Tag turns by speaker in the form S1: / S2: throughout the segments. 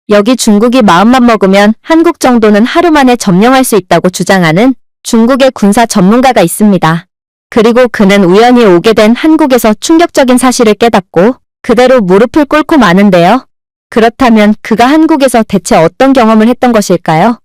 S1: 여기 중국이 마음만 먹으면 한국 정도는 하루 만에 점령할 수 있다고 주장하는 중국의 군사 전문가가 있습니다. 그리고 그는 우연히 오게 된 한국에서 충격적인 사실을 깨닫고 그대로 무릎을 꿇고 마는데요. 그렇다면 그가 한국에서 대체 어떤 경험을 했던 것일까요?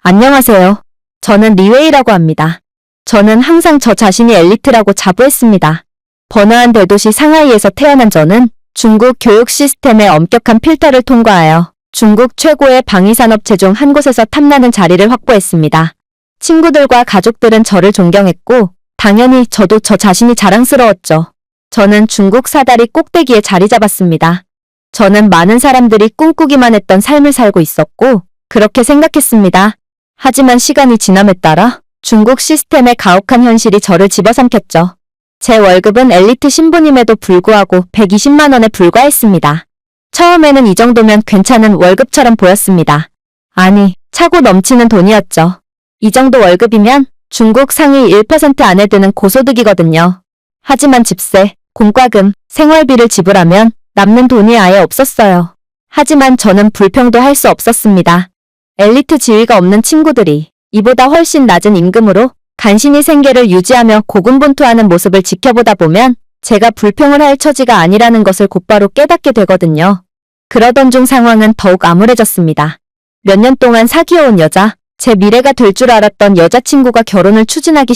S1: 안녕하세요. 저는 리웨이라고 합니다. 저는 항상 저 자신이 엘리트라고 자부했습니다. 번화한 대도시 상하이에서 태어난 저는 중국 교육 시스템의 엄격한 필터를 통과하여 중국 최고의 방위산업체 중 한 곳에서 탐나는 자리를 확보했습니다. 친구들과 가족들은 저를 존경했고 당연히 저도 저 자신이 자랑스러웠죠. 저는 중국 사다리 꼭대기에 자리 잡았습니다. 저는 많은 사람들이 꿈꾸기만 했던 삶을 살고 있었고 그렇게 생각했습니다. 하지만 시간이 지남에 따라 중국 시스템의 가혹한 현실이 저를 집어삼켰죠. 제 월급은 엘리트 신분임에도 불구하고 120만 원에 불과했습니다. 처음에는 이 정도면 괜찮은 월급처럼 보였습니다. 아니, 차고 넘치는 돈이었죠. 이 정도 월급이면 중국 상위 1% 안에 드는 고소득이거든요. 하지만 집세, 공과금, 생활비를 지불하면 남는 돈이 아예 없었어요. 하지만 저는 불평도 할 수 없었습니다. 엘리트 지위가 없는 친구들이 이보다 훨씬 낮은 임금으로 간신히 생계를 유지하며 고군분투하는 모습을 지켜보다 보면 제가 불평을 할 처지가 아니라는 것을 곧바로 깨닫게 되거든요. 그러던 중 상황은 더욱 암울해졌습니다. 몇 년 동안 사귀어온 여자, 제 미래가 될 줄 알았던 여자친구가 결혼을 추진하기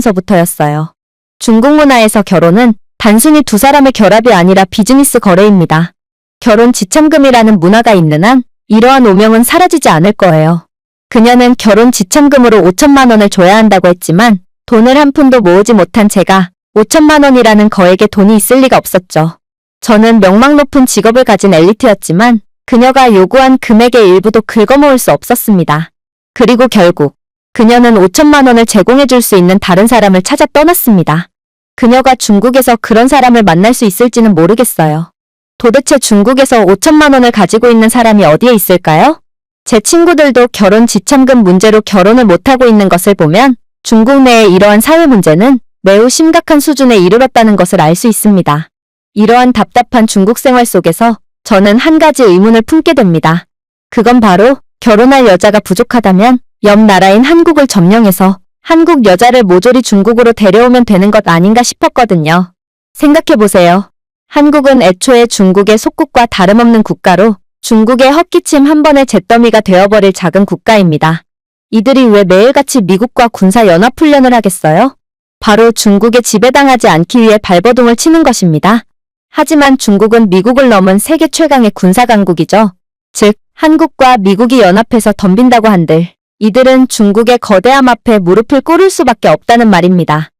S1: 시작하면서부터였어요. 중국 문화에서 결혼은 단순히 두 사람의 결합이 아니라 비즈니스 거래입니다. 결혼 지참금이라는 문화가 있는 한 이러한 오명은 사라지지 않을 거예요. 그녀는 결혼 지참금으로 5천만 원을 줘야 한다고 했지만 돈을 한 푼도 모으지 못한 제가 5천만 원이라는 거액의 돈이 있을 리가 없었죠. 저는 명망 높은 직업을 가진 엘리트였지만 그녀가 요구한 금액의 일부도 긁어모을 수 없었습니다. 그리고 결국 그녀는 5천만 원을 제공해 줄 수 있는 다른 사람을 찾아 떠났습니다. 그녀가 중국에서 그런 사람을 만날 수 있을지는 모르겠어요. 도대체 중국에서 5천만 원을 가지고 있는 사람이 어디에 있을까요? 제 친구들도 결혼 지참금 문제로 결혼을 못하고 있는 것을 보면 중국 내의 이러한 사회 문제는 매우 심각한 수준에 이르렀다는 것을 알 수 있습니다. 이러한 답답한 중국 생활 속에서 저는 한 가지 의문을 품게 됩니다. 그건 바로 결혼할 여자가 부족하다면 옆 나라인 한국을 점령해서 한국 여자를 모조리 중국으로 데려오면 되는 것 아닌가 싶었거든요. 생각해보세요. 한국은 애초에 중국의 속국과 다름없는 국가로 중국의 헛기침 한 번의 잿더미가 되어버릴 작은 국가입니다. 이들이 왜 매일같이 미국과 군사연합훈련을 하겠어요? 바로 중국에 지배당하지 않기 위해 발버둥을 치는 것입니다. 하지만 중국은 미국을 넘은 세계 최강의 군사강국이죠. 즉, 한국과 미국이 연합해서 덤빈다고 한들 이들은 중국의 거대함 앞에 무릎을 꿇을 수밖에 없다는 말입니다.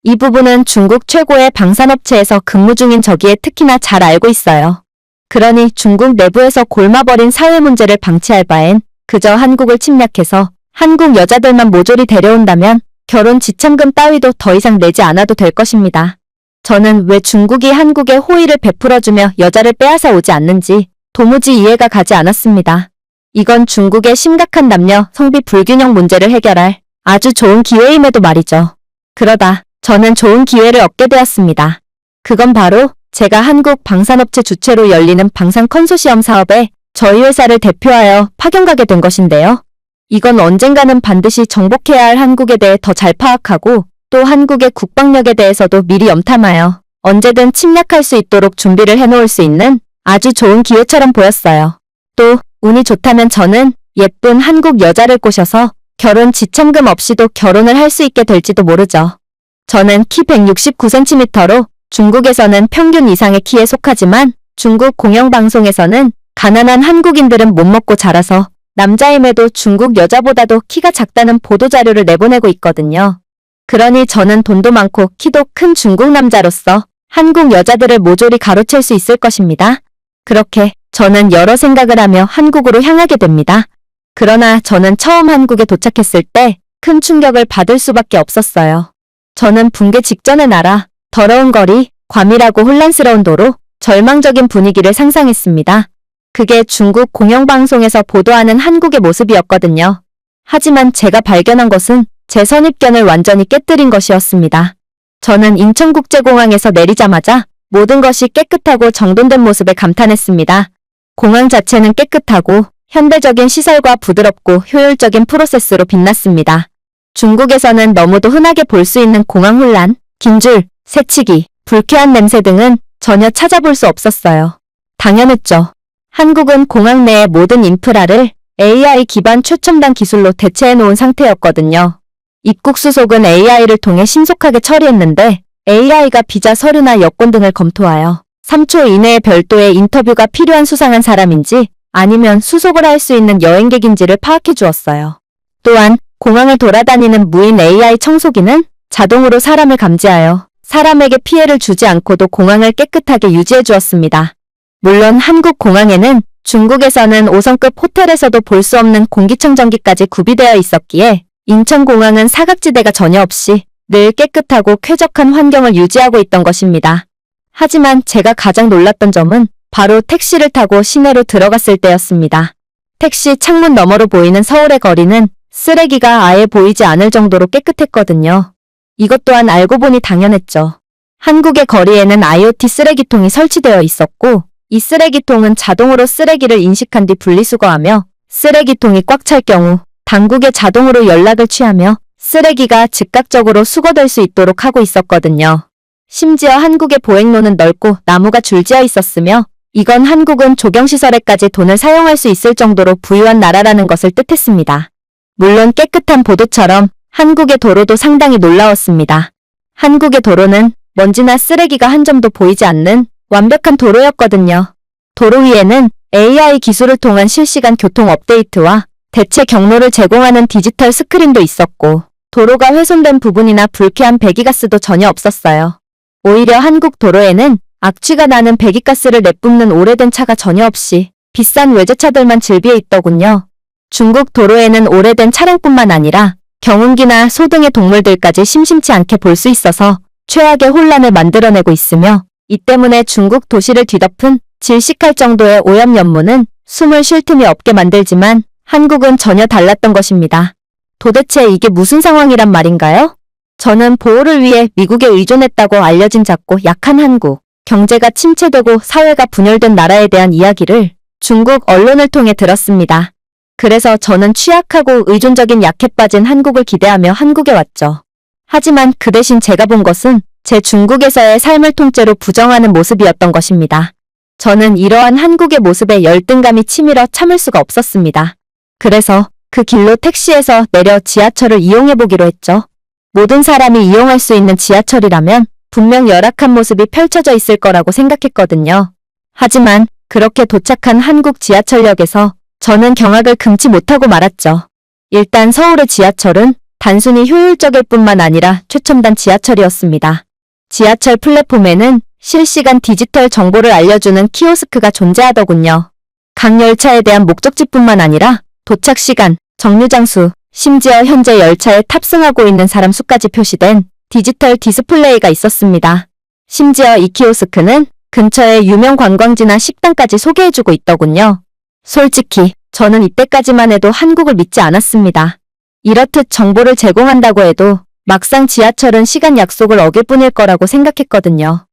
S1: 이 부분은 중국 최고의 방산업체에서 근무 중인 저기에 특히나 잘 알고 있어요. 그러니 중국 내부에서 골마버린 사회 문제를 방치할 바엔 그저 한국을 침략해서 한국 여자들만 모조리 데려온다면 결혼 지참금 따위도 더 이상 내지 않아도 될 것입니다. 저는 왜 중국이 한국에 호의를 베풀어주며 여자를 빼앗아 오지 않는지 도무지 이해가 가지 않았습니다. 이건 중국의 심각한 남녀 성비 불균형 문제를 해결할 아주 좋은 기회임에도 말이죠. 그러다 저는 좋은 기회를 얻게 되었습니다. 그건 바로 제가 한국 방산업체 주최로 열리는 방산 컨소시엄 사업에 저희 회사를 대표하여 파견 가게 된 것인데요. 이건 언젠가는 반드시 정복해야 할 한국에 대해 더 잘 파악하고 또 한국의 국방력에 대해서도 미리 염탐하여 언제든 침략할 수 있도록 준비를 해놓을 수 있는 아주 좋은 기회처럼 보였어요. 또 운이 좋다면 저는 예쁜 한국 여자를 꼬셔서 결혼 지참금 없이도 결혼을 할 수 있게 될지도 모르죠. 저는 키 169cm로 중국에서는 평균 이상의 키에 속하지만 중국 공영방송에서는 가난한 한국인들은 못 먹고 자라서 남자임에도 중국 여자보다도 키가 작다는 보도자료를 내보내고 있거든요. 그러니 저는 돈도 많고 키도 큰 중국 남자로서 한국 여자들을 모조리 가로챌 수 있을 것입니다. 그렇게 저는 여러 생각을 하며 한국으로 향하게 됩니다. 그러나 저는 처음 한국에 도착했을 때 큰 충격을 받을 수밖에 없었어요. 저는 붕괴 직전의 나라, 더러운 거리, 과밀하고 혼란스러운 도로, 절망적인 분위기를 상상했습니다. 그게 중국 공영방송에서 보도하는 한국의 모습이었거든요. 하지만 제가 발견한 것은 제 선입견을 완전히 깨뜨린 것이었습니다. 저는 인천국제공항에서 내리자마자 모든 것이 깨끗하고 정돈된 모습에 감탄했습니다. 공항 자체는 깨끗하고 현대적인 시설과 부드럽고 효율적인 프로세스로 빛났습니다. 중국에서는 너무도 흔하게 볼 수 있는 공항 혼란, 긴 줄, 새치기, 불쾌한 냄새 등은 전혀 찾아볼 수 없었어요. 당연했죠. 한국은 공항 내의 모든 인프라를 AI 기반 최첨단 기술로 대체해 놓은 상태였거든요. 입국 수속은 AI를 통해 신속하게 처리했는데 AI가 비자 서류나 여권 등을 검토하여 3초 이내에 별도의 인터뷰가 필요한 수상한 사람인지 아니면 수속을 할 수 있는 여행객인지를 파악해 주었어요. 또한 공항을 돌아다니는 무인 AI 청소기는 자동으로 사람을 감지하여 사람에게 피해를 주지 않고도 공항을 깨끗하게 유지해 주었습니다. 물론 한국 공항에는 중국에서는 5성급 호텔에서도 볼 수 없는 공기청정기까지 구비되어 있었기에 인천공항은 사각지대가 전혀 없이 늘 깨끗하고 쾌적한 환경을 유지하고 있던 것입니다. 하지만 제가 가장 놀랐던 점은 바로 택시를 타고 시내로 들어갔을 때였습니다. 택시 창문 너머로 보이는 서울의 거리는 쓰레기가 아예 보이지 않을 정도로 깨끗했거든요. 이것 또한 알고 보니 당연했죠. 한국의 거리에는 IoT 쓰레기통이 설치되어 있었고 이 쓰레기통은 자동으로 쓰레기를 인식한 뒤 분리수거하며 쓰레기통이 꽉 찰 경우 당국에 자동으로 연락을 취하며 쓰레기가 즉각적으로 수거될 수 있도록 하고 있었거든요. 심지어 한국의 보행로는 넓고 나무가 줄지어 있었으며 이건 한국은 조경시설에까지 돈을 사용할 수 있을 정도로 부유한 나라라는 것을 뜻했습니다. 물론 깨끗한 보도처럼 한국의 도로도 상당히 놀라웠습니다. 한국의 도로는 먼지나 쓰레기가 한 점도 보이지 않는 완벽한 도로였거든요. 도로 위에는 AI 기술을 통한 실시간 교통 업데이트와 대체 경로를 제공하는 디지털 스크린도 있었고 도로가 훼손된 부분이나 불쾌한 배기가스도 전혀 없었어요. 오히려 한국 도로에는 악취가 나는 배기가스를 내뿜는 오래된 차가 전혀 없이 비싼 외제차들만 즐비해 있더군요. 중국 도로에는 오래된 차량뿐만 아니라 경운기나 소 등의 동물들까지 심심치 않게 볼 수 있어서 최악의 혼란을 만들어내고 있으며 이 때문에 중국 도시를 뒤덮은 질식할 정도의 오염 연무는 숨을 쉴 틈이 없게 만들지만 한국은 전혀 달랐던 것입니다. 도대체 이게 무슨 상황이란 말인가요? 저는 보호를 위해 미국에 의존했다고 알려진 작고 약한 한국, 경제가 침체되고 사회가 분열된 나라에 대한 이야기를 중국 언론을 통해 들었습니다. 그래서 저는 취약하고 의존적인 약해 빠진 한국을 기대하며 한국에 왔죠. 하지만 그 대신 제가 본 것은 제 중국에서의 삶을 통째로 부정하는 모습이었던 것입니다. 저는 이러한 한국의 모습에 열등감이 치밀어 참을 수가 없었습니다. 그래서 그 길로 택시에서 내려 지하철을 이용해보기로 했죠. 모든 사람이 이용할 수 있는 지하철이라면 분명 열악한 모습이 펼쳐져 있을 거라고 생각했거든요. 하지만 그렇게 도착한 한국 지하철역에서 저는 경악을 금치 못하고 말았죠. 일단 서울의 지하철은 단순히 효율적일 뿐만 아니라 최첨단 지하철이었습니다. 지하철 플랫폼에는 실시간 디지털 정보를 알려주는 키오스크가 존재하더군요. 각 열차에 대한 목적지뿐만 아니라 도착 시간, 정류장수, 심지어 현재 열차에 탑승하고 있는 사람 수까지 표시된 디지털 디스플레이가 있었습니다. 심지어 이 키오스크는 근처의 유명 관광지나 식당까지 소개해주고 있더군요. 솔직히 저는 이때까지만 해도 한국을 믿지 않았습니다. 이렇듯 정보를 제공한다고 해도 막상 지하철은 시간 약속을 어길 뿐일 거라고 생각했거든요.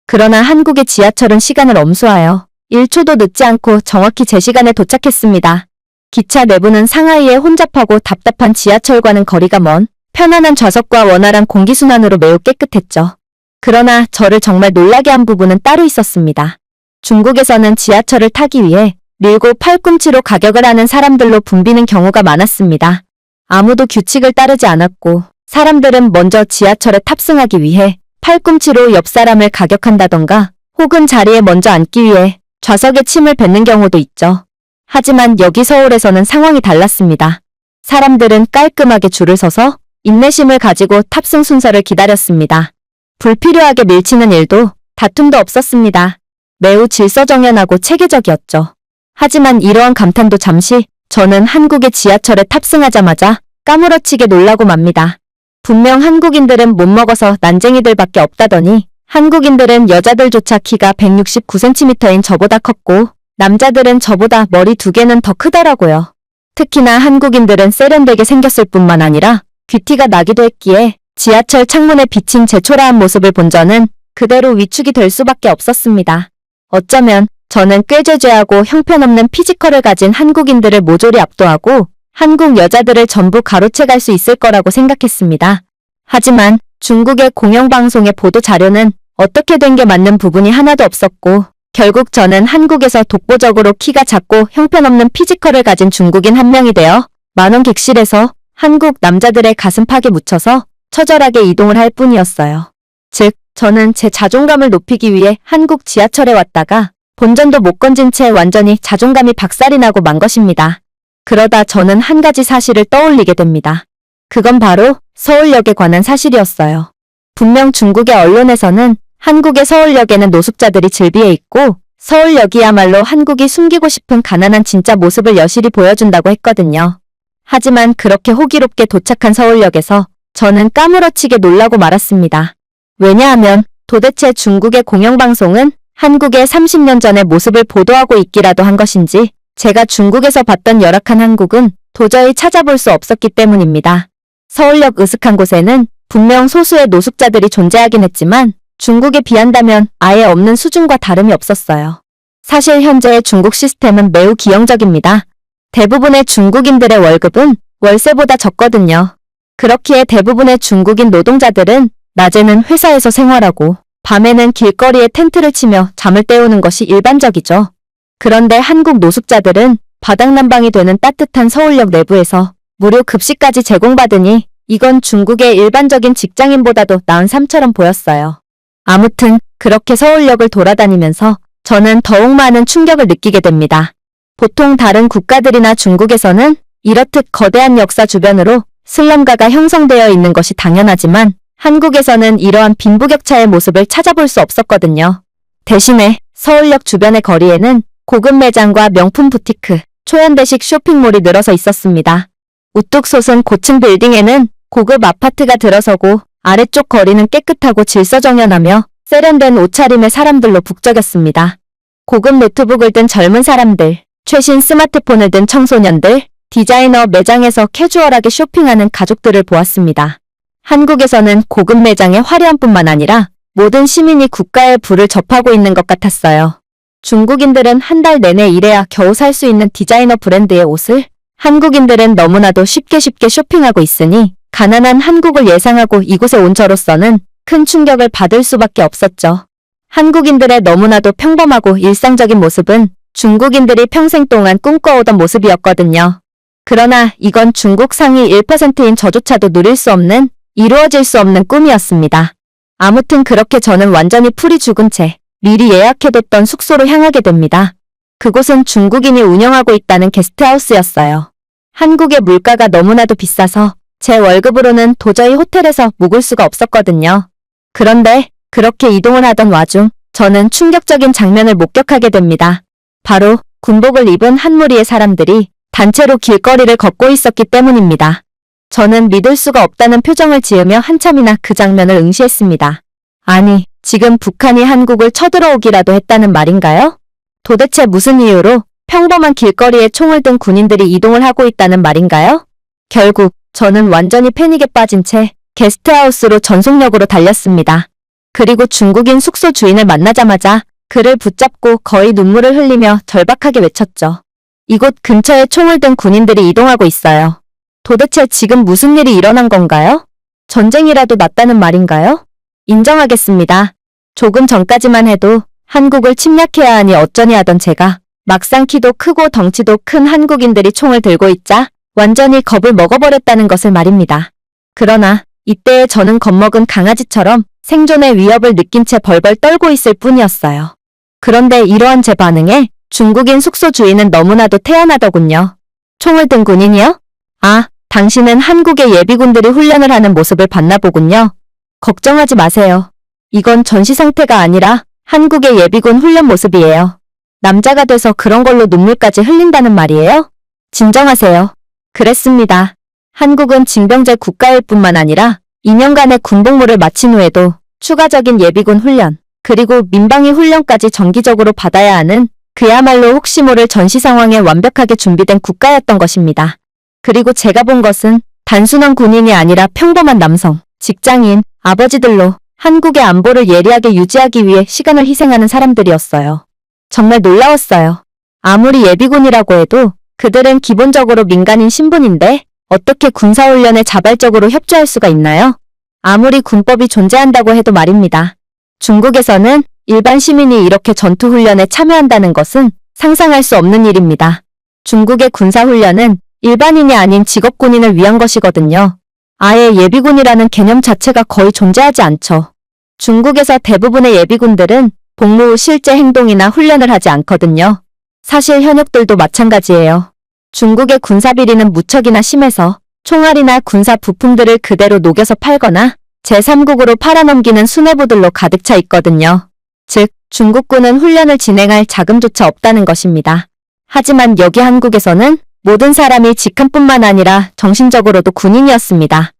S1: 그러나 한국의 지하철은 시간을 엄수하여 1초도 늦지 않고 정확히 제 시간에 도착했습니다. 기차 내부는 상하이의 혼잡하고 답답한 지하철과는 거리가 먼 편안한 좌석과 원활한 공기순환으로 매우 깨끗했죠. 그러나 저를 정말 놀라게 한 부분은 따로 있었습니다. 중국에서는 지하철을 타기 위해 밀고 팔꿈치로 가격을 하는 사람들로 붐비는 경우가 많았습니다. 아무도 규칙을 따르지 않았고 사람들은 먼저 지하철에 탑승하기 위해 팔꿈치로 옆 사람을 가격한다던가 혹은 자리에 먼저 앉기 위해 좌석에 침을 뱉는 경우도 있죠. 하지만 여기 서울에서는 상황이 달랐습니다. 사람들은 깔끔하게 줄을 서서 인내심을 가지고 탑승 순서를 기다렸습니다. 불필요하게 밀치는 일도 다툼도 없었습니다. 매우 질서정연하고 체계적이었죠. 하지만 이러한 감탄도 잠시 저는 한국의 지하철에 탑승하자마자 까무러치게 놀라고 맙니다. 분명 한국인들은 못 먹어서 난쟁이들밖에 없다더니 한국인들은 여자들조차 키가 169cm인 저보다 컸고 남자들은 저보다 머리 2개는 더 크더라고요. 특히나 한국인들은 세련되게 생겼을 뿐만 아니라 귀티가 나기도 했기에 지하철 창문에 비친 제 초라한 모습을 본 저는 그대로 위축이 될 수밖에 없었습니다. 어쩌면 저는 꾀죄죄하고 형편없는 피지컬을 가진 한국인들을 모조리 압도하고 한국 여자들을 전부 가로채갈 수 있을 거라고 생각했습니다. 하지만 중국의 공영방송의 보도 자료는 어떻게 된 게 맞는 부분이 하나도 없었고 결국 저는 한국에서 독보적으로 키가 작고 형편없는 피지컬을 가진 중국인 한 명이 되어 만원 객실에서 한국 남자들의 가슴팍에 묻혀서 처절하게 이동을 할 뿐이었어요. 즉, 저는 제 자존감을 높이기 위해 한국 지하철에 왔다가 본전도 못 건진 채 완전히 자존감이 박살이 나고 만 것입니다. 그러다 저는 한 가지 사실을 떠올리게 됩니다. 그건 바로 서울역에 관한 사실이었어요. 분명 중국의 언론에서는 한국의 서울역에는 노숙자들이 즐비해 있고 서울역이야말로 한국이 숨기고 싶은 가난한 진짜 모습을 여실히 보여준다고 했거든요. 하지만 그렇게 호기롭게 도착한 서울역에서 저는 까무러치게 놀라고 말았습니다. 왜냐하면 도대체 중국의 공영방송은 한국의 30년 전의 모습을 보도하고 있기라도 한 것인지 제가 중국에서 봤던 열악한 한국은 도저히 찾아볼 수 없었기 때문입니다. 서울역 으슥한 곳에는 분명 소수의 노숙자들이 존재하긴 했지만 중국에 비한다면 아예 없는 수준과 다름이 없었어요. 사실 현재의 중국 시스템은 매우 기형적입니다. 대부분의 중국인들의 월급은 월세보다 적거든요. 그렇기에 대부분의 중국인 노동자들은 낮에는 회사에서 생활하고 밤에는 길거리에 텐트를 치며 잠을 때우는 것이 일반적이죠. 그런데 한국 노숙자들은 바닥난방이 되는 따뜻한 서울역 내부에서 무료 급식까지 제공받으니 이건 중국의 일반적인 직장인보다도 나은 삶처럼 보였어요. 아무튼 그렇게 서울역을 돌아다니면서 저는 더욱 많은 충격을 느끼게 됩니다. 보통 다른 국가들이나 중국에서는 이렇듯 거대한 역사 주변으로 슬럼가가 형성되어 있는 것이 당연하지만 한국에서는 이러한 빈부격차의 모습을 찾아볼 수 없었거든요. 대신에 서울역 주변의 거리에는 고급 매장과 명품 부티크, 초현대식 쇼핑몰이 늘어서 있었습니다. 우뚝 솟은 고층 빌딩에는 고급 아파트가 들어서고 아래쪽 거리는 깨끗하고 질서정연하며 세련된 옷차림의 사람들로 북적였습니다. 고급 노트북을 든 젊은 사람들, 최신 스마트폰을 든 청소년들, 디자이너 매장에서 캐주얼하게 쇼핑하는 가족들을 보았습니다. 한국에서는 고급 매장의 화려함뿐만 아니라 모든 시민이 국가의 부를 접하고 있는 것 같았어요. 중국인들은 한 달 내내 일해야 겨우 살 수 있는 디자이너 브랜드의 옷을 한국인들은 너무나도 쉽게 쇼핑하고 있으니 가난한 한국을 예상하고 이곳에 온 저로서는 큰 충격을 받을 수밖에 없었죠. 한국인들의 너무나도 평범하고 일상적인 모습은 중국인들이 평생 동안 꿈꿔오던 모습이었거든요. 그러나 이건 중국 상위 1%인 저조차도 누릴 수 없는, 이루어질 수 없는 꿈이었습니다. 아무튼 그렇게 저는 완전히 풀이 죽은 채 미리 예약해뒀던 숙소로 향하게 됩니다. 그곳은 중국인이 운영하고 있다는 게스트하우스였어요. 한국의 물가가 너무나도 비싸서 제 월급으로는 도저히 호텔에서 묵을 수가 없었거든요. 그런데 그렇게 이동을 하던 와중 저는 충격적인 장면을 목격하게 됩니다. 바로 군복을 입은 한 무리의 사람들이 단체로 길거리를 걷고 있었기 때문입니다. 저는 믿을 수가 없다는 표정을 지으며 한참이나 그 장면을 응시했습니다. 아니, 지금 북한이 한국을 쳐들어오기라도 했다는 말인가요? 도대체 무슨 이유로 평범한 길거리에 총을 든 군인들이 이동을 하고 있다는 말인가요? 결국 저는 완전히 패닉에 빠진 채 게스트하우스로 전속력으로 달렸습니다. 그리고 중국인 숙소 주인을 만나자마자 그를 붙잡고 거의 눈물을 흘리며 절박하게 외쳤죠. 이곳 근처에 총을 든 군인들이 이동하고 있어요. 도대체 지금 무슨 일이 일어난 건가요? 전쟁이라도 났다는 말인가요? 인정하겠습니다. 조금 전까지만 해도 한국을 침략해야 하니 어쩌니 하던 제가 막상 키도 크고 덩치도 큰 한국인들이 총을 들고 있자 완전히 겁을 먹어버렸다는 것을 말입니다. 그러나 이때의 저는 겁먹은 강아지처럼 생존의 위협을 느낀 채 벌벌 떨고 있을 뿐이었어요. 그런데 이러한 제 반응에 중국인 숙소 주인은 너무나도 태연하더군요. 총을 든 군인이요? 아, 당신은 한국의 예비군들이 훈련을 하는 모습을 봤나 보군요. 걱정하지 마세요. 이건 전시 상태가 아니라 한국의 예비군 훈련 모습이에요. 남자가 돼서 그런 걸로 눈물까지 흘린다는 말이에요? 진정하세요. 그랬습니다. 한국은 징병제 국가일 뿐만 아니라 2년간의 군복무를 마친 후에도 추가적인 예비군 훈련, 그리고 민방위 훈련까지 정기적으로 받아야 하는 그야말로 혹시 모를 전시 상황에 완벽하게 준비된 국가였던 것입니다. 그리고 제가 본 것은 단순한 군인이 아니라 평범한 남성, 직장인, 아버지들로 한국의 안보를 예리하게 유지하기 위해 시간을 희생하는 사람들이었어요. 정말 놀라웠어요. 아무리 예비군이라고 해도 그들은 기본적으로 민간인 신분인데 어떻게 군사훈련에 자발적으로 협조할 수가 있나요? 아무리 군법이 존재한다고 해도 말입니다. 중국에서는 일반 시민이 이렇게 전투훈련에 참여한다는 것은 상상할 수 없는 일입니다. 중국의 군사훈련은 일반인이 아닌 직업군인을 위한 것이거든요. 아예 예비군이라는 개념 자체가 거의 존재하지 않죠. 중국에서 대부분의 예비군들은 복무 후 실제 행동이나 훈련을 하지 않거든요. 사실 현역들도 마찬가지예요. 중국의 군사비리는 무척이나 심해서 총알이나 군사 부품들을 그대로 녹여서 팔거나 제3국으로 팔아넘기는 수뇌부들로 가득 차 있거든요. 즉, 중국군은 훈련을 진행할 자금조차 없다는 것입니다. 하지만 여기 한국에서는 모든 사람이 직함뿐만 아니라 정신적으로도 군인이었습니다.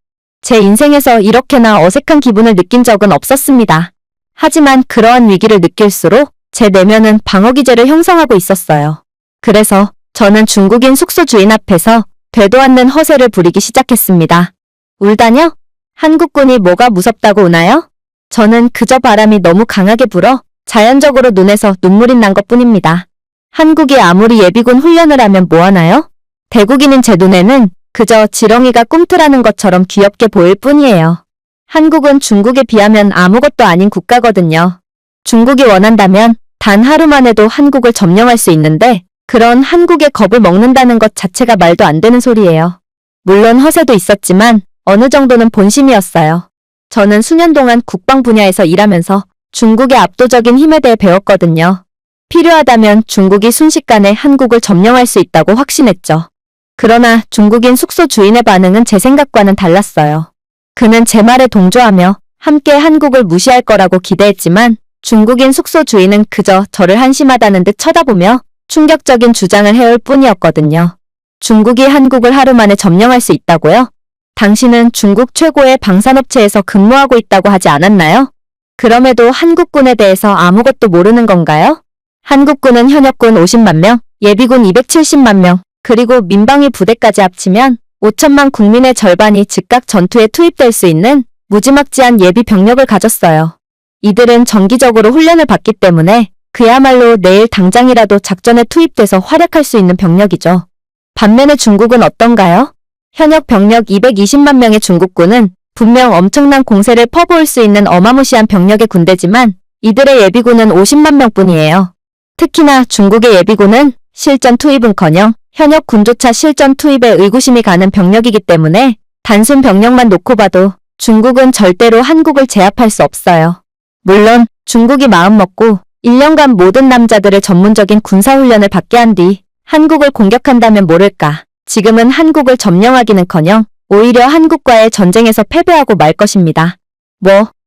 S1: 제 인생에서 이렇게나 어색한 기분을 느낀 적은 없었습니다. 하지만 그러한 위기를 느낄수록 제 내면은 방어기제를 형성하고 있었어요. 그래서 저는 중국인 숙소 주인 앞에서 되도 않는 허세를 부리기 시작했습니다. 울다뇨? 한국군이 뭐가 무섭다고 우나요? 저는 그저 바람이 너무 강하게 불어 자연적으로 눈에서 눈물이 난 것뿐입니다. 한국이 아무리 예비군 훈련을 하면 뭐하나요? 대국인인 제 눈에는 그저 지렁이가 꿈틀하는 것처럼 귀엽게 보일 뿐이에요. 한국은 중국에 비하면 아무것도 아닌 국가거든요. 중국이 원한다면 단 하루만 해도 한국을 점령할 수 있는데 그런 한국의 겁을 먹는다는 것 자체가 말도 안 되는 소리예요. 물론 허세도 있었지만 어느 정도는 본심이었어요. 저는 수년 동안 국방 분야에서 일하면서 중국의 압도적인 힘에 대해 배웠거든요. 필요하다면 중국이 순식간에 한국을 점령할 수 있다고 확신했죠. 그러나 중국인 숙소 주인의 반응은 제 생각과는 달랐어요. 그는 제 말에 동조하며 함께 한국을 무시할 거라고 기대했지만 중국인 숙소 주인은 그저 저를 한심하다는 듯 쳐다보며 충격적인 주장을 해올 뿐이었거든요. 중국이 한국을 하루 만에 점령할 수 있다고요? 당신은 중국 최고의 방산업체에서 근무하고 있다고 하지 않았나요? 그럼에도 한국군에 대해서 아무것도 모르는 건가요? 한국군은 현역군 50만 명, 예비군 270만 명, 그리고 민방위 부대까지 합치면 5천만 국민의 절반이 즉각 전투에 투입될 수 있는 무지막지한 예비 병력을 가졌어요. 이들은 정기적으로 훈련을 받기 때문에 그야말로 내일 당장이라도 작전에 투입돼서 활약할 수 있는 병력이죠. 반면에 중국은 어떤가요? 현역 병력 220만 명의 중국군은 분명 엄청난 공세를 퍼부을 수 있는 어마무시한 병력의 군대지만 이들의 예비군은 50만 명뿐이에요. 특히나 중국의 예비군은 실전 투입은커녕 현역 군조차 실전 투입에 의구심이 가는 병력이기 때문에 단순 병력만 놓고 봐도 중국은 절대로 한국을 제압할 수 없어요. 물론 중국이 마음먹고 1년간 모든 남자들을 전문적인 군사훈련을 받게 한 뒤 한국을 공격한다면 모를까. 지금은 한국을 점령하기는커녕 오히려 한국과의 전쟁에서 패배하고 말 것입니다.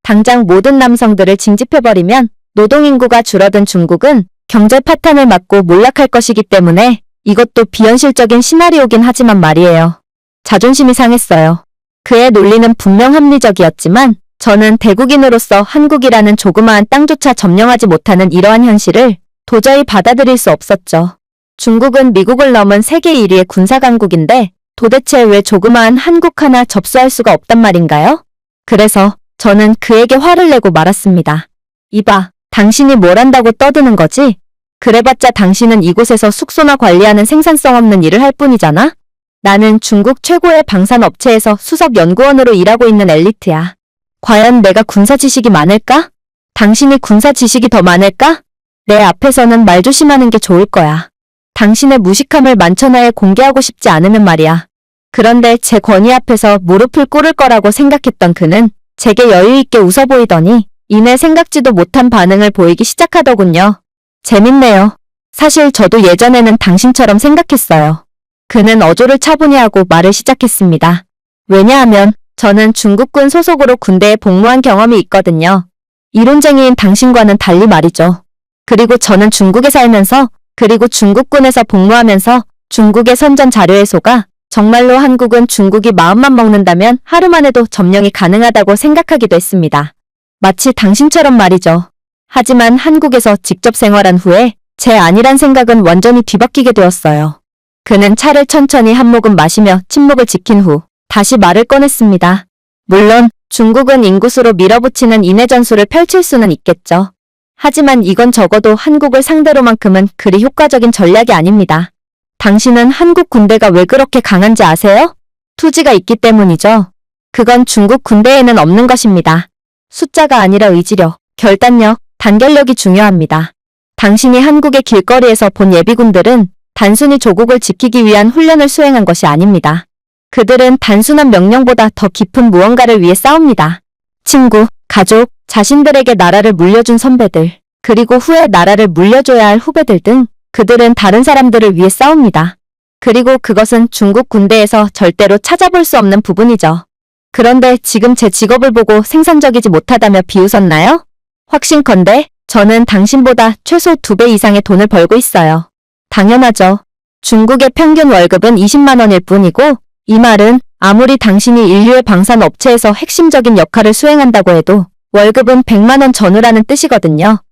S1: 당장 모든 남성들을 징집해버리면 노동인구가 줄어든 중국은 경제 파탄을 맞고 몰락할 것이기 때문에 이것도 비현실적인 시나리오긴 하지만 말이에요. 자존심이 상했어요. 그의 논리는 분명 합리적이었지만 저는 대국인으로서 한국이라는 조그마한 땅조차 점령하지 못하는 이러한 현실을 도저히 받아들일 수 없었죠. 중국은 미국을 넘은 세계 1위의 군사강국인데 도대체 왜 조그마한 한국 하나 접수할 수가 없단 말인가요? 그래서 저는 그에게 화를 내고 말았습니다. 이봐, 당신이 뭘 한다고 떠드는 거지? 그래봤자 당신은 이곳에서 숙소나 관리하는 생산성 없는 일을 할 뿐이잖아? 나는 중국 최고의 방산업체에서 수석연구원으로 일하고 있는 엘리트야. 과연 내가 군사 지식이 많을까? 당신이 군사 지식이 더 많을까? 내 앞에서는 말 조심하는 게 좋을 거야. 당신의 무식함을 만천하에 공개하고 싶지 않으면 말이야. 그런데 제 권위 앞에서 무릎을 꿇을 거라고 생각했던 그는 제게 여유있게 웃어 보이더니 이내 생각지도 못한 반응을 보이기 시작하더군요. 재밌네요. 사실 저도 예전에는 당신처럼 생각했어요. 그는 어조를 차분히 하고 말을 시작했습니다. 왜냐하면 저는 중국군 소속으로 군대에 복무한 경험이 있거든요. 이론쟁이인 당신과는 달리 말이죠. 그리고 저는 중국에 살면서 그리고 중국군에서 복무하면서 중국의 선전 자료에 속아 정말로 한국은 중국이 마음만 먹는다면 하루만 해도 점령이 가능하다고 생각하기도 했습니다. 마치 당신처럼 말이죠. 하지만 한국에서 직접 생활한 후에 제 아니란 생각은 완전히 뒤바뀌게 되었어요. 그는 차를 천천히 한 모금 마시며 침묵을 지킨 후 다시 말을 꺼냈습니다. 물론 중국은 인구수로 밀어붙이는 인해 전술을 펼칠 수는 있겠죠. 하지만 이건 적어도 한국을 상대로만큼은 그리 효과적인 전략이 아닙니다. 당신은 한국 군대가 왜 그렇게 강한지 아세요? 투지가 있기 때문이죠. 그건 중국 군대에는 없는 것입니다. 숫자가 아니라 의지력, 결단력, 단결력이 중요합니다. 당신이 한국의 길거리에서 본 예비군들은 단순히 조국을 지키기 위한 훈련을 수행한 것이 아닙니다. 그들은 단순한 명령보다 더 깊은 무언가를 위해 싸웁니다. 친구, 가족, 자신들에게 나라를 물려준 선배들, 그리고 후에 나라를 물려줘야 할 후배들 등 그들은 다른 사람들을 위해 싸웁니다. 그리고 그것은 중국 군대에서 절대로 찾아볼 수 없는 부분이죠. 그런데 지금 제 직업을 보고 생산적이지 못하다며 비웃었나요? 확신컨대 저는 당신보다 최소 2배 이상의 돈을 벌고 있어요. 당연하죠. 중국의 평균 월급은 20만 원일 뿐이고 이 말은 아무리 당신이 인류의 방산 업체에서 핵심적인 역할을 수행한다고 해도 월급은 100만 원 전후라는 뜻이거든요.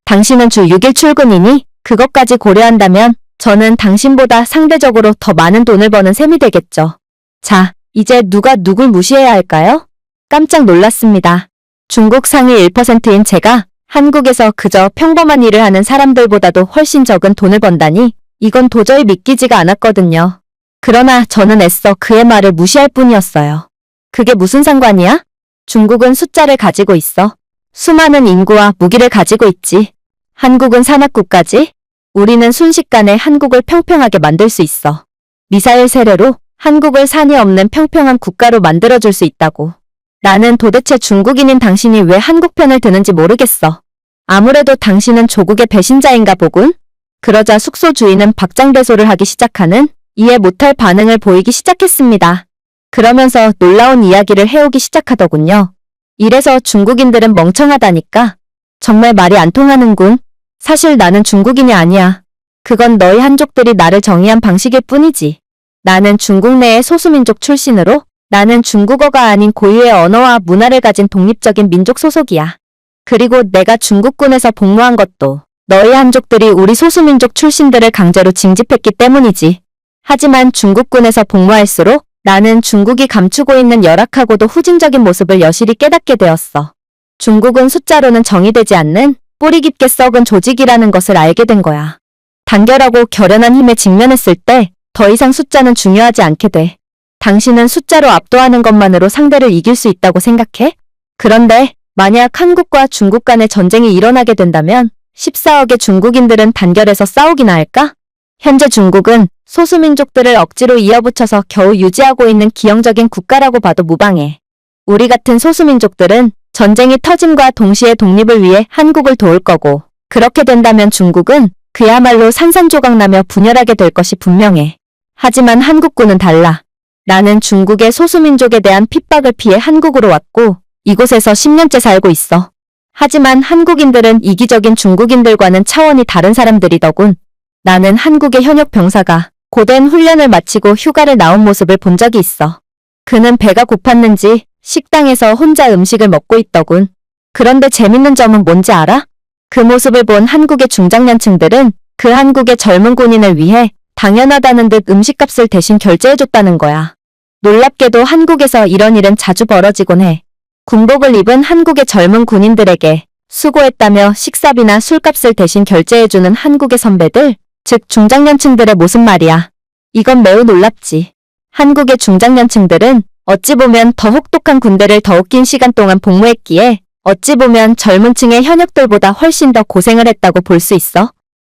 S1: 당신은 주 6일 출근이니 그것까지 고려한다면 저는 당신보다 상대적으로 더 많은 돈을 버는 셈이 되겠죠. 자, 이제 누가 누굴 무시해야 할까요? 깜짝 놀랐습니다. 중국 상위 1%인 제가 한국에서 그저 평범한 일을 하는 사람들보다도 훨씬 적은 돈을 번다니 이건 도저히 믿기지가 않았거든요. 그러나 저는 애써 그의 말을 무시할 뿐이었어요. 그게 무슨 상관이야? 중국은 숫자를 가지고 있어. 수많은 인구와 무기를 가지고 있지. 한국은 산악국가지? 우리는 순식간에 한국을 평평하게 만들 수 있어. 미사일 세례로 한국을 산이 없는 평평한 국가로 만들어줄 수 있다고. 나는 도대체 중국인인 당신이 왜 한국 편을 드는지 모르겠어. 아무래도 당신은 조국의 배신자인가 보군? 그러자 숙소 주인은 박장대소를 하기 시작하는 이해 못할 반응을 보이기 시작했습니다. 그러면서 놀라운 이야기를 해오기 시작하더군요. 이래서 중국인들은 멍청하다니까. 정말 말이 안 통하는군. 사실 나는 중국인이 아니야. 그건 너희 한족들이 나를 정의한 방식일 뿐이지. 나는 중국 내의 소수민족 출신으로 나는 중국어가 아닌 고유의 언어와 문화를 가진 독립적인 민족 소속이야. 그리고 내가 중국군에서 복무한 것도 너희 한족들이 우리 소수민족 출신들을 강제로 징집했기 때문이지. 하지만 중국군에서 복무할수록 나는 중국이 감추고 있는 열악하고도 후진적인 모습을 여실히 깨닫게 되었어. 중국은 숫자로는 정의되지 않는 뿌리 깊게 썩은 조직이라는 것을 알게 된 거야. 단결하고 결연한 힘에 직면했을 때 더 이상 숫자는 중요하지 않게 돼. 당신은 숫자로 압도하는 것만으로 상대를 이길 수 있다고 생각해? 그런데 만약 한국과 중국 간의 전쟁이 일어나게 된다면 14억의 중국인들은 단결해서 싸우기나 할까? 현재 중국은 소수민족들을 억지로 이어붙여서 겨우 유지하고 있는 기형적인 국가라고 봐도 무방해. 우리 같은 소수민족들은 전쟁이 터짐과 동시에 독립을 위해 한국을 도울 거고, 그렇게 된다면 중국은 그야말로 산산조각나며 분열하게 될 것이 분명해. 하지만 한국군은 달라. 나는 중국의 소수민족에 대한 핍박을 피해 한국으로 왔고 이곳에서 10년째 살고 있어. 하지만 한국인들은 이기적인 중국인들과는 차원이 다른 사람들이더군. 나는 한국의 현역 병사가 고된 훈련을 마치고 휴가를 나온 모습을 본 적이 있어. 그는 배가 고팠는지 식당에서 혼자 음식을 먹고 있더군. 그런데 재밌는 점은 뭔지 알아? 그 모습을 본 한국의 중장년층들은 그 한국의 젊은 군인을 위해 당연하다는 듯 음식값을 대신 결제해줬다는 거야. 놀랍게도 한국에서 이런 일은 자주 벌어지곤 해. 군복을 입은 한국의 젊은 군인들에게 수고했다며 식사비나 술값을 대신 결제해주는 한국의 선배들, 즉 중장년층들의 모습 말이야. 이건 매우 놀랍지. 한국의 중장년층들은 어찌 보면 더 혹독한 군대를 더욱 긴 시간 동안 복무했기에 어찌 보면 젊은 층의 현역들보다 훨씬 더 고생을 했다고 볼 수 있어.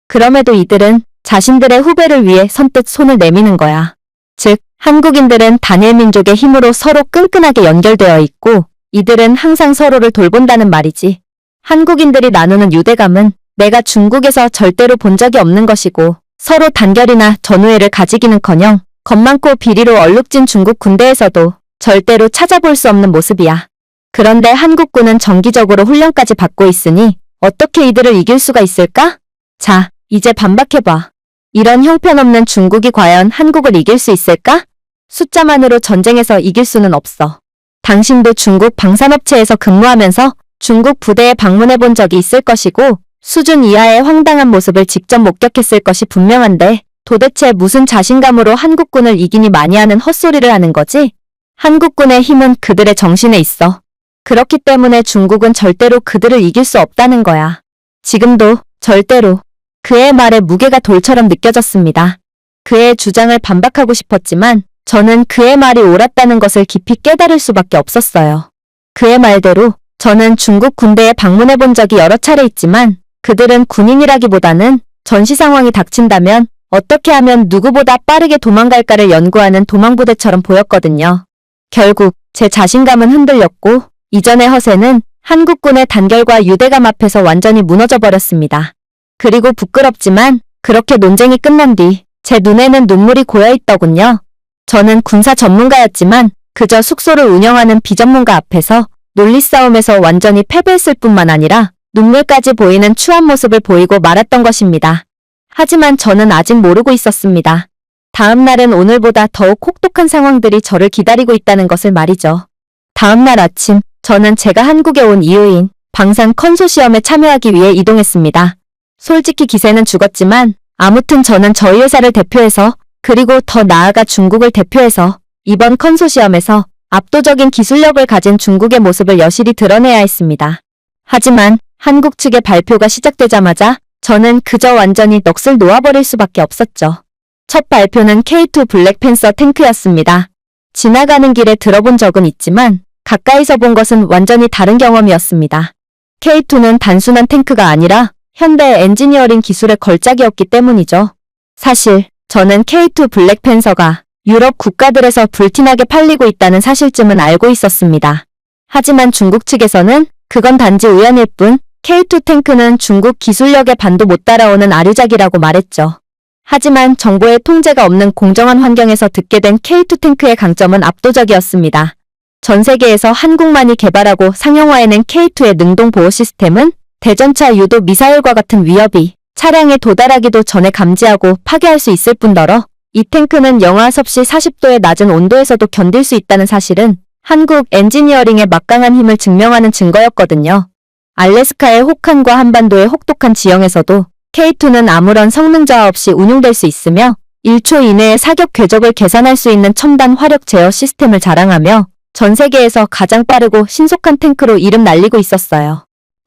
S1: 그럼에도 이들은 자신들의 후배를 위해 선뜻 손을 내미는 거야. 즉, 한국인들은 단일 민족의 힘으로 서로 끈끈하게 연결되어 있고 이들은 항상 서로를 돌본다는 말이지. 한국인들이 나누는 유대감은 내가 중국에서 절대로 본 적이 없는 것이고 서로 단결이나 전우애를 가지기는커녕 겁 많고 비리로 얼룩진 중국 군대에서도 절대로 찾아볼 수 없는 모습이야. 그런데 한국군은 정기적으로 훈련까지 받고 있으니 어떻게 이들을 이길 수가 있을까? 자, 이제 반박해봐. 이런 형편없는 중국이 과연 한국을 이길 수 있을까? 숫자만으로 전쟁에서 이길 수는 없어. 당신도 중국 방산업체에서 근무하면서 중국 부대에 방문해 본 적이 있을 것이고 수준 이하의 황당한 모습을 직접 목격했을 것이 분명한데 도대체 무슨 자신감으로 한국군을 이기니 마니 하는 헛소리를 하는 거지? 한국군의 힘은 그들의 정신에 있어. 그렇기 때문에 중국은 절대로 그들을 이길 수 없다는 거야. 지금도 절대로. 그의 말에 무게가 돌처럼 느껴졌습니다. 그의 주장을 반박하고 싶었지만 저는 그의 말이 옳았다는 것을 깊이 깨달을 수밖에 없었어요. 그의 말대로 저는 중국 군대에 방문해 본 적이 여러 차례 있지만 그들은 군인이라기보다는 전시 상황이 닥친다면 어떻게 하면 누구보다 빠르게 도망갈까를 연구하는 도망부대처럼 보였거든요. 결국 제 자신감은 흔들렸고 이전의 허세는 한국군의 단결과 유대감 앞에서 완전히 무너져 버렸습니다. 그리고 부끄럽지만 그렇게 논쟁이 끝난 뒤 제 눈에는 눈물이 고여있더군요. 저는 군사 전문가였지만 그저 숙소를 운영하는 비전문가 앞에서 논리 싸움에서 완전히 패배했을 뿐만 아니라 눈물까지 보이는 추한 모습을 보이고 말았던 것입니다. 하지만 저는 아직 모르고 있었습니다. 다음 날은 오늘보다 더욱 혹독한 상황들이 저를 기다리고 있다는 것을 말이죠. 다음 날 아침, 저는 제가 한국에 온 이유인 방산 컨소시엄에 참여하기 위해 이동했습니다. 솔직히 기세는 죽었지만 아무튼 저는 저희 회사를 대표해서 그리고 더 나아가 중국을 대표해서 이번 컨소시엄에서 압도적인 기술력을 가진 중국의 모습을 여실히 드러내야 했습니다. 하지만 한국 측의 발표가 시작되자마자 저는 그저 완전히 넋을 놓아버릴 수밖에 없었죠. 첫 발표는 K2 블랙팬서 탱크였습니다. 지나가는 길에 들어본 적은 있지만 가까이서 본 것은 완전히 다른 경험이었습니다. K2는 단순한 탱크가 아니라 현대 엔지니어링 기술의 걸작이었기 때문이죠. 사실 저는 K2 블랙팬서가 유럽 국가들에서 불티나게 팔리고 있다는 사실쯤은 알고 있었습니다. 하지만 중국 측에서는 그건 단지 우연일 뿐 K2 탱크는 중국 기술력에 반도 못 따라오는 아류작이라고 말했죠. 하지만 정보의 통제가 없는 공정한 환경에서 듣게 된 K2 탱크의 강점은 압도적이었습니다. 전 세계에서 한국만이 개발하고 상용화해낸 K2의 능동 보호 시스템은 대전차 유도 미사일과 같은 위협이 차량에 도달하기도 전에 감지하고 파괴할 수 있을 뿐더러 이 탱크는 영하 섭씨 40도의 낮은 온도에서도 견딜 수 있다는 사실은 한국 엔지니어링의 막강한 힘을 증명하는 증거였거든요. 알래스카의 혹한과 한반도의 혹독한 지형에서도 K2는 아무런 성능 저하 없이 운용될 수 있으며 1초 이내에 사격 궤적을 계산할 수 있는 첨단 화력 제어 시스템을 자랑하며 전 세계에서 가장 빠르고 신속한 탱크로 이름 날리고 있었어요.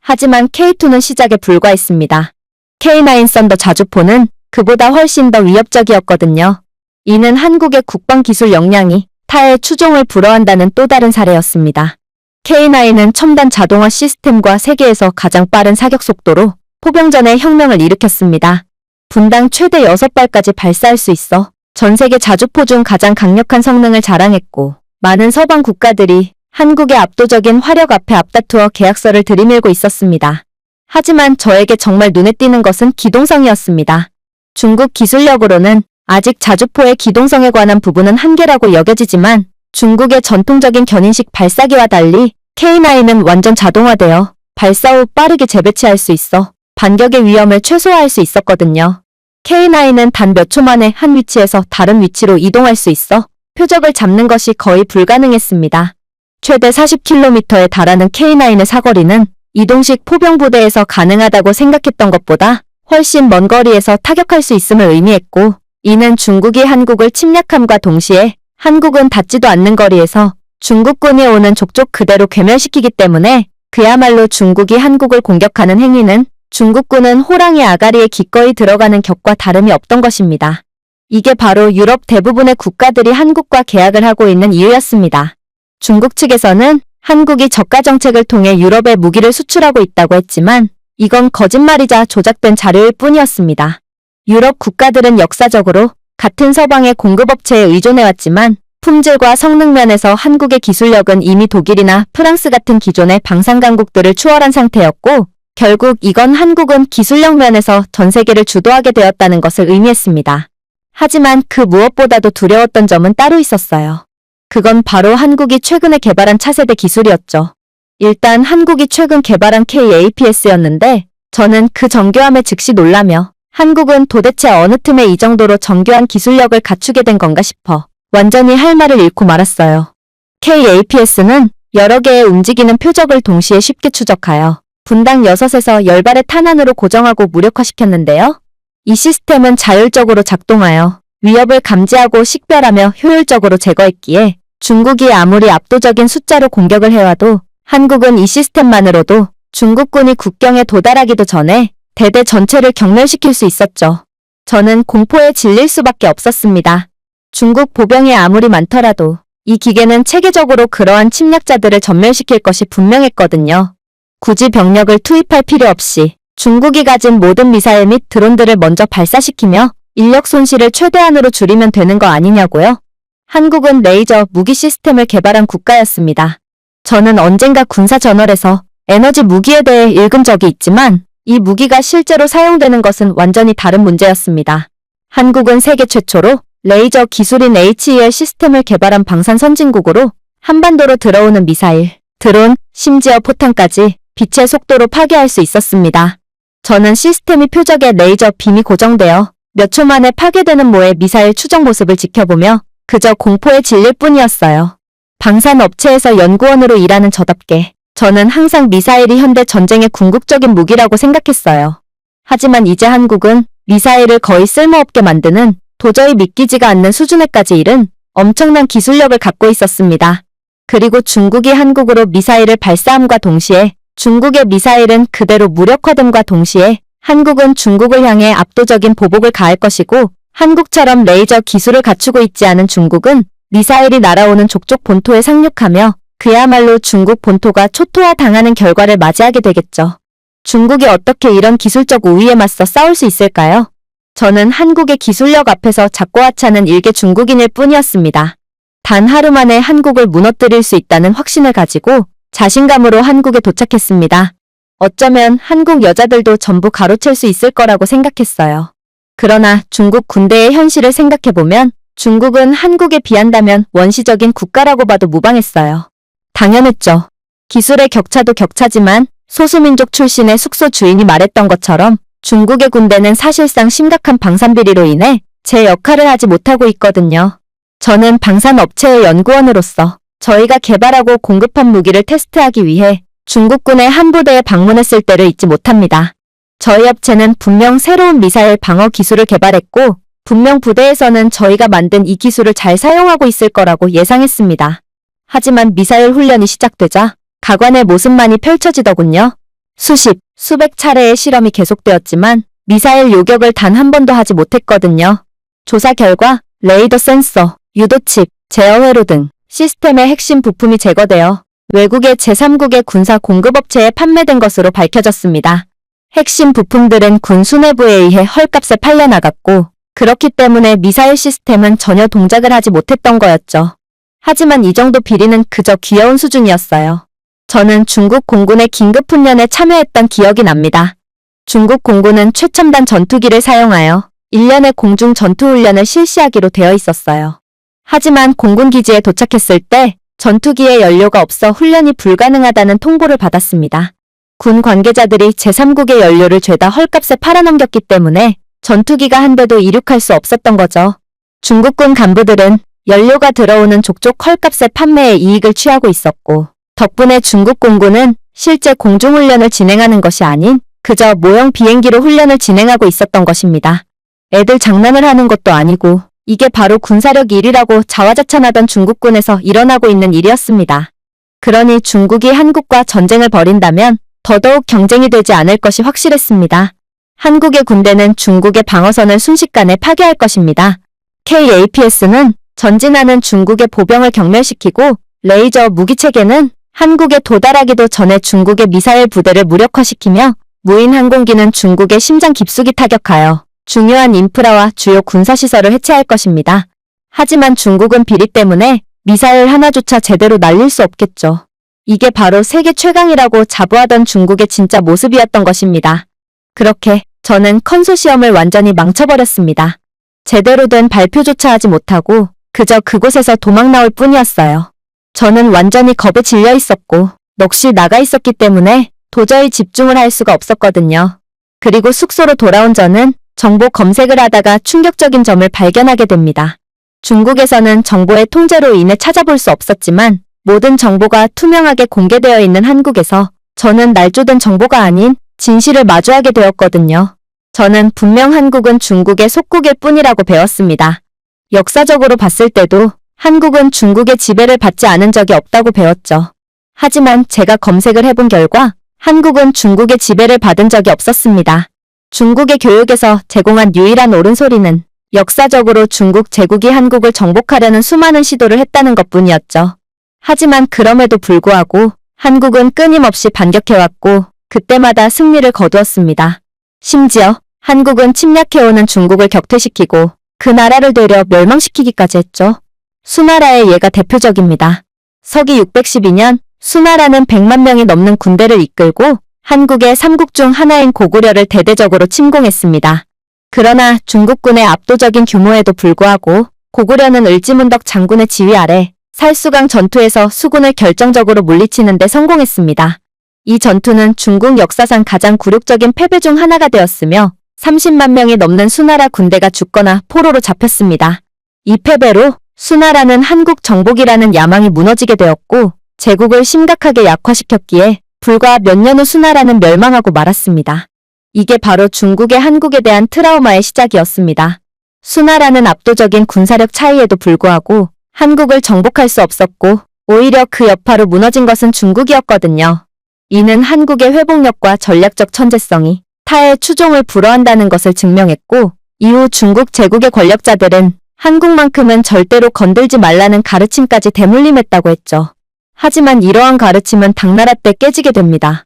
S1: 하지만 K2는 시작에 불과했습니다. K9 썬더 자주포는 그보다 훨씬 더 위협적이었거든요. 이는 한국의 국방기술 역량이 타의 추종을 불허한다는 또 다른 사례였습니다. K9은 첨단 자동화 시스템과 세계에서 가장 빠른 사격 속도로 포병전의 혁명을 일으켰습니다. 분당 최대 6발까지 발사할 수 있어 전 세계 자주포 중 가장 강력한 성능을 자랑했고 많은 서방 국가들이 한국의 압도적인 화력 앞에 앞다투어 계약서를 들이밀고 있었습니다. 하지만 저에게 정말 눈에 띄는 것은 기동성이었습니다. 중국 기술력으로는 아직 자주포의 기동성에 관한 부분은 한계라고 여겨지지만 중국의 전통적인 견인식 발사기와 달리 K9은 완전 자동화되어 발사 후 빠르게 재배치할 수 있어 반격의 위험을 최소화할 수 있었거든요. K9은 단 몇 초 만에 한 위치에서 다른 위치로 이동할 수 있어 표적을 잡는 것이 거의 불가능했습니다. 최대 40km에 달하는 K9의 사거리는 이동식 포병부대에서 가능하다고 생각했던 것보다 훨씬 먼 거리에서 타격할 수 있음을 의미했고 이는 중국이 한국을 침략함과 동시에 한국은 닿지도 않는 거리에서 중국군이 오는 족족 그대로 괴멸시키기 때문에 그야말로 중국이 한국을 공격하는 행위는 중국군은 호랑이 아가리에 기꺼이 들어가는 격과 다름이 없던 것입니다. 이게 바로 유럽 대부분의 국가들이 한국과 계약을 하고 있는 이유였습니다. 중국 측에서는 한국이 저가 정책을 통해 유럽에 무기를 수출하고 있다고 했지만 이건 거짓말이자 조작된 자료일 뿐이었습니다. 유럽 국가들은 역사적으로 같은 서방의 공급업체에 의존해왔지만 품질과 성능 면에서 한국의 기술력은 이미 독일이나 프랑스 같은 기존의 방산 강국들을 추월한 상태였고 결국 이건 한국은 기술력 면에서 전 세계를 주도하게 되었다는 것을 의미했습니다. 하지만 그 무엇보다도 두려웠던 점은 따로 있었어요. 그건 바로 한국이 최근에 개발한 차세대 기술이었죠. 일단 한국이 최근 개발한 K-APS였는데 저는 그 정교함에 즉시 놀라며 한국은 도대체 어느 틈에 이 정도로 정교한 기술력을 갖추게 된 건가 싶어 완전히 할 말을 잃고 말았어요. K-APS는 여러 개의 움직이는 표적을 동시에 쉽게 추적하여 분당 6에서 10발의 탄환으로 고정하고 무력화시켰는데요. 이 시스템은 자율적으로 작동하여 위협을 감지하고 식별하며 효율적으로 제거했기에 중국이 아무리 압도적인 숫자로 공격을 해와도 한국은 이 시스템만으로도 중국군이 국경에 도달하기도 전에 대대 전체를 경멸시킬 수 있었죠. 저는 공포에 질릴 수밖에 없었습니다. 중국 보병이 아무리 많더라도 이 기계는 체계적으로 그러한 침략자들을 전멸시킬 것이 분명했거든요. 굳이 병력을 투입할 필요 없이 중국이 가진 모든 미사일 및 드론들을 먼저 발사시키며 인력 손실을 최대한으로 줄이면 되는 거 아니냐고요? 한국은 레이저 무기 시스템을 개발한 국가였습니다. 저는 언젠가 군사저널에서 에너지 무기에 대해 읽은 적이 있지만 이 무기가 실제로 사용되는 것은 완전히 다른 문제였습니다. 한국은 세계 최초로 레이저 기술인 HEL 시스템을 개발한 방산 선진국으로 한반도로 들어오는 미사일, 드론, 심지어 포탄까지 빛의 속도로 파괴할 수 있었습니다. 저는 시스템이 표적에 레이저 빔이 고정되어 몇 초 만에 파괴되는 모의 미사일 추적 모습을 지켜보며 그저 공포에 질릴 뿐이었어요. 방산 업체에서 연구원으로 일하는 저답게 저는 항상 미사일이 현대 전쟁의 궁극적인 무기라고 생각했어요. 하지만 이제 한국은 미사일을 거의 쓸모없게 만드는 도저히 믿기지가 않는 수준에까지 이른 엄청난 기술력을 갖고 있었습니다. 그리고 중국이 한국으로 미사일을 발사함과 동시에 중국의 미사일은 그대로 무력화됨과 동시에 한국은 중국을 향해 압도적인 보복을 가할 것이고 한국처럼 레이저 기술을 갖추고 있지 않은 중국은 미사일이 날아오는 족족 본토에 상륙하며 그야말로 중국 본토가 초토화 당하는 결과를 맞이하게 되겠죠. 중국이 어떻게 이런 기술적 우위에 맞서 싸울 수 있을까요? 저는 한국의 기술력 앞에서 작고 하찮은 일개 중국인일 뿐이었습니다. 단 하루 만에 한국을 무너뜨릴 수 있다는 확신을 가지고 자신감으로 한국에 도착했습니다. 어쩌면 한국 여자들도 전부 가로챌 수 있을 거라고 생각했어요. 그러나 중국 군대의 현실을 생각해보면 중국은 한국에 비한다면 원시적인 국가라고 봐도 무방했어요. 당연했죠. 기술의 격차도 격차지만 소수민족 출신의 숙소 주인이 말했던 것처럼 중국의 군대는 사실상 심각한 방산비리로 인해 제 역할을 하지 못하고 있거든요. 저는 방산업체의 연구원으로서 저희가 개발하고 공급한 무기를 테스트하기 위해 중국군의 한 부대에 방문했을 때를 잊지 못합니다. 저희 업체는 분명 새로운 미사일 방어 기술을 개발했고 분명 부대에서는 저희가 만든 이 기술을 잘 사용하고 있을 거라고 예상했습니다. 하지만 미사일 훈련이 시작되자 가관의 모습만이 펼쳐지더군요. 수십, 수백 차례의 실험이 계속되었지만 미사일 요격을 단 한 번도 하지 못했거든요. 조사 결과 레이더 센서, 유도칩, 제어회로 등 시스템의 핵심 부품이 제거되어 외국의 제3국의 군사 공급업체에 판매된 것으로 밝혀졌습니다. 핵심 부품들은 군 수뇌부에 의해 헐값에 팔려나갔고 그렇기 때문에 미사일 시스템은 전혀 동작을 하지 못했던 거였죠. 하지만 이 정도 비리는 그저 귀여운 수준이었어요. 저는 중국 공군의 긴급 훈련에 참여했던 기억이 납니다. 중국 공군은 최첨단 전투기를 사용하여 1년의 공중 전투훈련을 실시하기로 되어 있었어요. 하지만 공군 기지에 도착했을 때 전투기에 연료가 없어 훈련이 불가능하다는 통보를 받았습니다. 군 관계자들이 제3국의 연료를 죄다 헐값에 팔아넘겼기 때문에 전투기가 한 대도 이륙할 수 없었던 거죠. 중국군 간부들은 연료가 들어오는 족족 헐값의 판매에 이익을 취하고 있었고 덕분에 중국 공군은 실제 공중훈련을 진행하는 것이 아닌 그저 모형 비행기로 훈련을 진행하고 있었던 것입니다. 애들 장난을 하는 것도 아니고 이게 바로 군사력 1위라고 자화자찬하던 중국군에서 일어나고 있는 일이었습니다. 그러니 중국이 한국과 전쟁을 벌인다면 더더욱 경쟁이 되지 않을 것이 확실했습니다. 한국의 군대는 중국의 방어선을 순식간에 파괴할 것입니다. KAPS는 전진하는 중국의 보병을 경멸시키고 레이저 무기체계는 한국에 도달하기도 전에 중국의 미사일 부대를 무력화시키며 무인 항공기는 중국의 심장 깊숙이 타격하여 중요한 인프라와 주요 군사시설을 해체할 것입니다. 하지만 중국은 비리 때문에 미사일 하나조차 제대로 날릴 수 없겠죠. 이게 바로 세계 최강이라고 자부하던 중국의 진짜 모습이었던 것입니다. 그렇게 저는 컨소시엄을 완전히 망쳐버렸습니다. 제대로 된 발표조차 하지 못하고 그저 그곳에서 도망 나올 뿐이었어요. 저는 완전히 겁에 질려 있었고 넋이 나가 있었기 때문에 도저히 집중을 할 수가 없었거든요. 그리고 숙소로 돌아온 저는 정보 검색을 하다가 충격적인 점을 발견하게 됩니다. 중국에서는 정보의 통제로 인해 찾아볼 수 없었지만 모든 정보가 투명하게 공개되어 있는 한국에서 저는 날조된 정보가 아닌 진실을 마주하게 되었거든요. 저는 분명 한국은 중국의 속국일 뿐이라고 배웠습니다. 역사적으로 봤을 때도 한국은 중국의 지배를 받지 않은 적이 없다고 배웠죠. 하지만 제가 검색을 해본 결과 한국은 중국의 지배를 받은 적이 없었습니다. 중국의 교육에서 제공한 유일한 옳은 소리는 역사적으로 중국 제국이 한국을 정복하려는 수많은 시도를 했다는 것뿐이었죠. 하지만 그럼에도 불구하고 한국은 끊임없이 반격해왔고 그때마다 승리를 거두었습니다. 심지어 한국은 침략해오는 중국을 격퇴시키고 그 나라를 되려 멸망시키기까지 했죠. 수나라의 예가 대표적입니다. 서기 612년 수나라는 100만 명이 넘는 군대를 이끌고 한국의 삼국 중 하나인 고구려를 대대적으로 침공했습니다. 그러나 중국군의 압도적인 규모에도 불구하고 고구려는 을지문덕 장군의 지휘 아래 살수강 전투에서 수군을 결정적으로 물리치는 데 성공했습니다. 이 전투는 중국 역사상 가장 굴욕적인 패배 중 하나가 되었으며 30만 명이 넘는 수나라 군대가 죽거나 포로로 잡혔습니다. 이 패배로 수나라는 한국 정복이라는 야망이 무너지게 되었고 제국을 심각하게 약화시켰기에 불과 몇 년 후 수나라는 멸망하고 말았습니다. 이게 바로 중국의 한국에 대한 트라우마의 시작이었습니다. 수나라는 압도적인 군사력 차이에도 불구하고 한국을 정복할 수 없었고 오히려 그 여파로 무너진 것은 중국이었거든요. 이는 한국의 회복력과 전략적 천재성이 타의 추종을 불허한다는 것을 증명했고 이후 중국 제국의 권력자들은 한국만큼은 절대로 건들지 말라는 가르침까지 대물림했다고 했죠. 하지만 이러한 가르침은 당나라 때 깨지게 됩니다.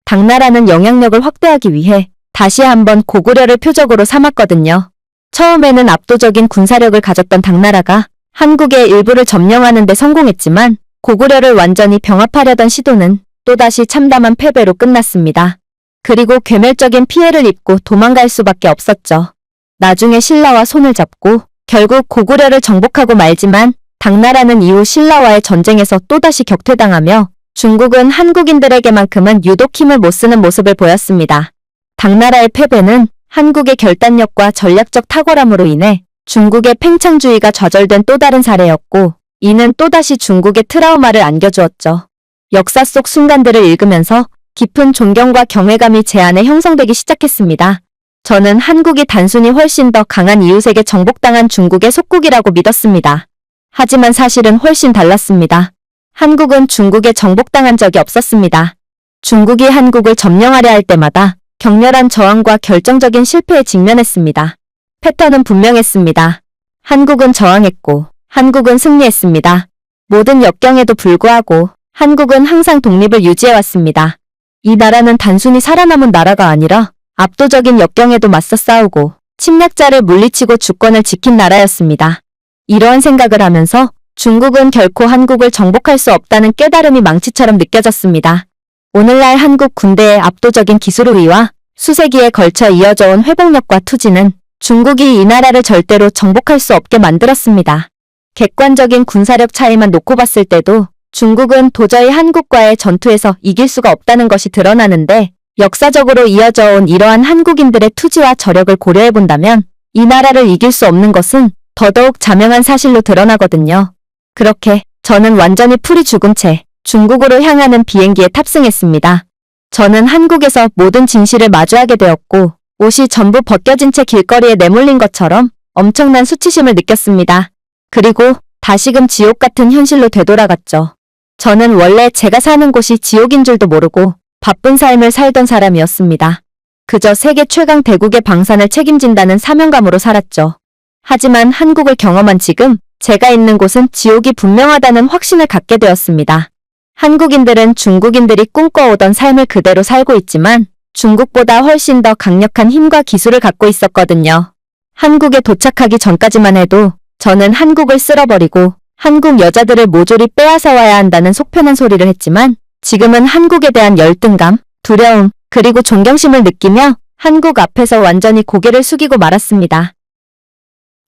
S1: 당나라는 영향력을 확대하기 위해 다시 한번 고구려를 표적으로 삼았거든요. 처음에는 압도적인 군사력을 가졌던 당나라가 한국의 일부를 점령하는 데 성공했지만 고구려를 완전히 병합하려던 시도는 또다시 참담한 패배로 끝났습니다. 그리고 괴멸적인 피해를 입고 도망갈 수밖에 없었죠. 나중에 신라와 손을 잡고 결국 고구려를 정복하고 말지만 당나라는 이후 신라와의 전쟁에서 또다시 격퇴당하며 중국은 한국인들에게만큼은 유독 힘을 못 쓰는 모습을 보였습니다. 당나라의 패배는 한국의 결단력과 전략적 탁월함으로 인해 중국의 팽창주의가 좌절된 또 다른 사례였고 이는 또다시 중국의 트라우마를 안겨주었죠. 역사 속 순간들을 읽으면서 깊은 존경과 경외감이 제 안에 형성되기 시작했습니다. 저는 한국이 단순히 훨씬 더 강한 이웃에게 정복당한 중국의 속국이라고 믿었습니다. 하지만 사실은 훨씬 달랐습니다. 한국은 중국에 정복당한 적이 없었습니다. 중국이 한국을 점령하려 할 때마다 격렬한 저항과 결정적인 실패에 직면했습니다. 패턴은 분명했습니다. 한국은 저항했고 한국은 승리했습니다. 모든 역경에도 불구하고 한국은 항상 독립을 유지해왔습니다. 이 나라는 단순히 살아남은 나라가 아니라 압도적인 역경에도 맞서 싸우고 침략자를 물리치고 주권을 지킨 나라였습니다. 이러한 생각을 하면서 중국은 결코 한국을 정복할 수 없다는 깨달음이 망치처럼 느껴졌습니다. 오늘날 한국 군대의 압도적인 기술 우위와 수세기에 걸쳐 이어져 온 회복력과 투지는 중국이 이 나라를 절대로 정복할 수 없게 만들었습니다. 객관적인 군사력 차이만 놓고 봤을 때도 중국은 도저히 한국과의 전투에서 이길 수가 없다는 것이 드러나는데 역사적으로 이어져 온 이러한 한국인들의 투지와 저력을 고려해본다면 이 나라를 이길 수 없는 것은 더더욱 자명한 사실로 드러나거든요. 그렇게 저는 완전히 풀이 죽은 채 중국으로 향하는 비행기에 탑승했습니다. 저는 한국에서 모든 진실을 마주하게 되었고 옷이 전부 벗겨진 채 길거리에 내몰린 것처럼 엄청난 수치심을 느꼈습니다. 그리고 다시금 지옥 같은 현실로 되돌아갔죠. 저는 원래 제가 사는 곳이 지옥인 줄도 모르고 바쁜 삶을 살던 사람이었습니다. 그저 세계 최강 대국의 방산을 책임진다는 사명감으로 살았죠. 하지만 한국을 경험한 지금 제가 있는 곳은 지옥이 분명하다는 확신을 갖게 되었습니다. 한국인들은 중국인들이 꿈꿔오던 삶을 그대로 살고 있지만 중국보다 훨씬 더 강력한 힘과 기술을 갖고 있었거든요. 한국에 도착하기 전까지만 해도 저는 한국을 쓸어버리고 한국 여자들을 모조리 빼앗아와야 한다는 속편한 소리를 했지만 지금은 한국에 대한 열등감, 두려움, 그리고 존경심을 느끼며 한국 앞에서 완전히 고개를 숙이고 말았습니다.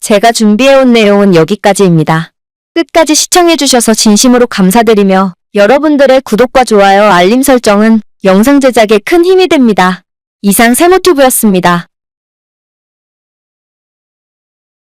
S1: 제가 준비해온 내용은 여기까지입니다. 끝까지 시청해주셔서 진심으로 감사드리며 여러분들의 구독과 좋아요, 알림 설정은 영상 제작에 큰 힘이 됩니다. 이상 세모튜브였습니다.